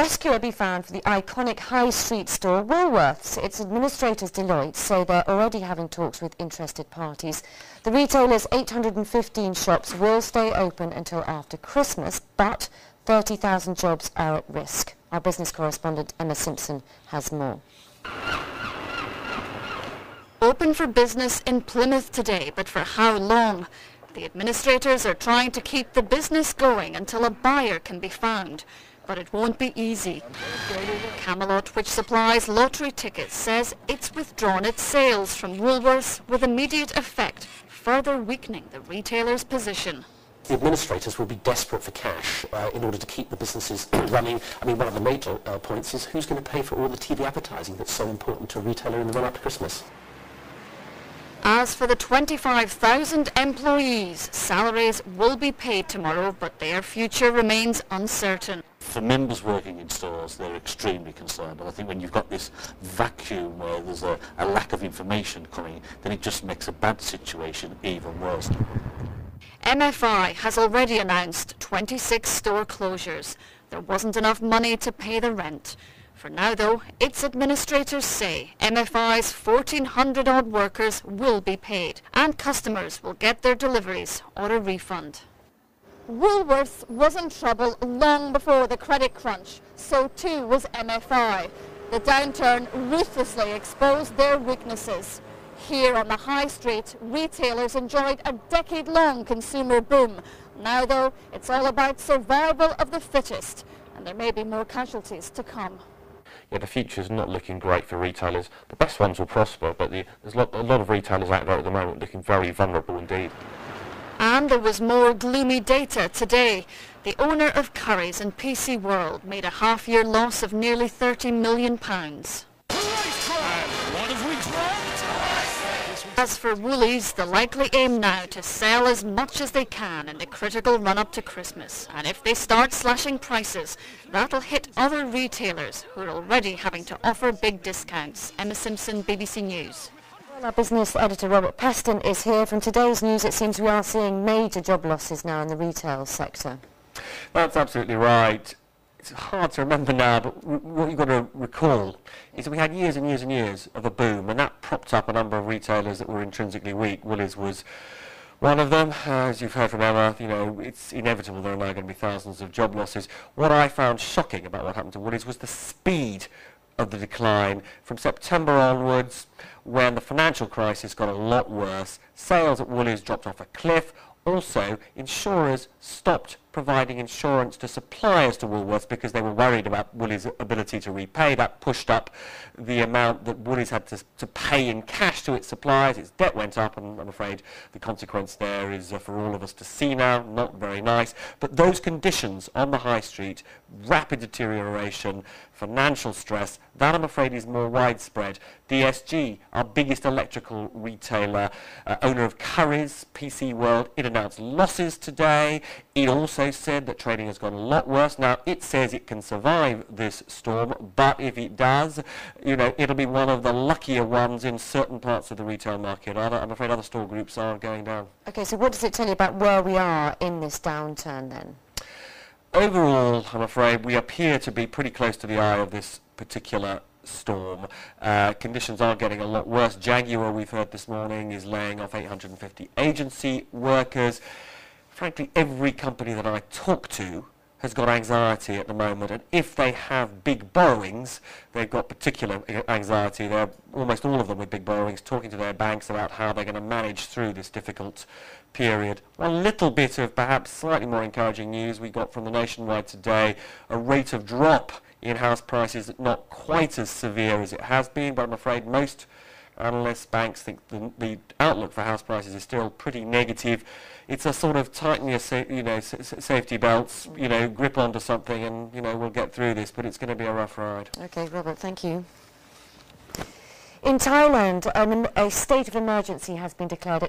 Rescue will be found for the iconic high street store Woolworths. Its administrators Deloitte say they're already having talks with interested parties. The retailer's 815 shops will stay open until after Christmas, but 30,000 jobs are at risk. Our business correspondent Emma Simpson has more. Open for business in Plymouth today, but for how long? The administrators are trying to keep the business going until a buyer can be found. But it won't be easy. Camelot, which supplies lottery tickets, says it's withdrawn its sales from Woolworths with immediate effect, further weakening the retailer's position. The administrators will be desperate for cash in order to keep the businesses running. I mean, one of the major points is who's going to pay for all the TV advertising that's so important to a retailer in the run-up to Christmas. As for the 25,000 employees, salaries will be paid tomorrow, but their future remains uncertain. For members working in stores, they're extremely concerned. And I think when you've got this vacuum where there's a lack of information coming, then it just makes a bad situation even worse. MFI has already announced 26 store closures. There wasn't enough money to pay the rent. For now, though, its administrators say MFI's 1,400-odd workers will be paid and customers will get their deliveries or a refund. Woolworths was in trouble long before the credit crunch. So too was MFI. The downturn ruthlessly exposed their weaknesses. Here on the high street, retailers enjoyed a decade-long consumer boom. Now, though, it's all about survival of the fittest, and there may be more casualties to come. Yeah, the future's not looking great for retailers. The best ones will prosper, but there's a lot of retailers out there at the moment looking very vulnerable indeed. And there was more gloomy data today. The owner of Currys and PC World made a half-year loss of nearly £30 million. As for Woolies, the likely aim now to sell as much as they can in the critical run-up to Christmas. And if they start slashing prices, that'll hit other retailers who are already having to offer big discounts. Emma Simpson, BBC News. Well, our business editor Robert Peston is here. From today's news, it seems we are seeing major job losses now in the retail sector. That's absolutely right. It's hard to remember now, but what you've got to recall is that we had years and years and years of a boom, and that propped up a number of retailers that were intrinsically weak. Woolies was one of them. As you've heard from Emma, you know, it's inevitable there are now going to be thousands of job losses. What I found shocking about what happened to Woolies was the speed of the decline from September onwards, when the financial crisis got a lot worse. Sales at Woolies dropped off a cliff. Also, insurers stopped providing insurance to suppliers to Woolworths because they were worried about Woolies' ability to repay. That pushed up the amount that Woolies had to pay in cash to its suppliers. Its debt went up, and I'm afraid the consequence there is for all of us to see now. Not very nice. But those conditions on the high street, rapid deterioration, financial stress, that I'm afraid is more widespread. DSG, our biggest electrical retailer, owner of Currys, PC World, it announced losses today. It also said that trading has gone a lot worse. Now, it says it can survive this storm, but if it does, you know, it'll be one of the luckier ones in certain parts of the retail market. I'm afraid other store groups are going down. Okay, so what does it tell you about where we are in this downturn then? Overall, I'm afraid we appear to be pretty close to the eye of this particular storm. Conditions are getting a lot worse. Jaguar, we've heard this morning, is laying off 850 agency workers. Frankly, every company that I talk to has got anxiety at the moment, and if they have big borrowings, they've got particular anxiety. They're almost all of them with big borrowings, talking to their banks about how they're going to manage through this difficult period. One little bit of perhaps slightly more encouraging news we got from the Nationwide today, a rate of drop in house prices not quite as severe as it has been, but I'm afraid most analysts, banks think the outlook for house prices is still pretty negative. It's a sort of tighten your safety belts, grip onto something, and we'll get through this, but it's going to be a rough ride. Okay, Robert, thank you. In Thailand, a state of emergency has been declared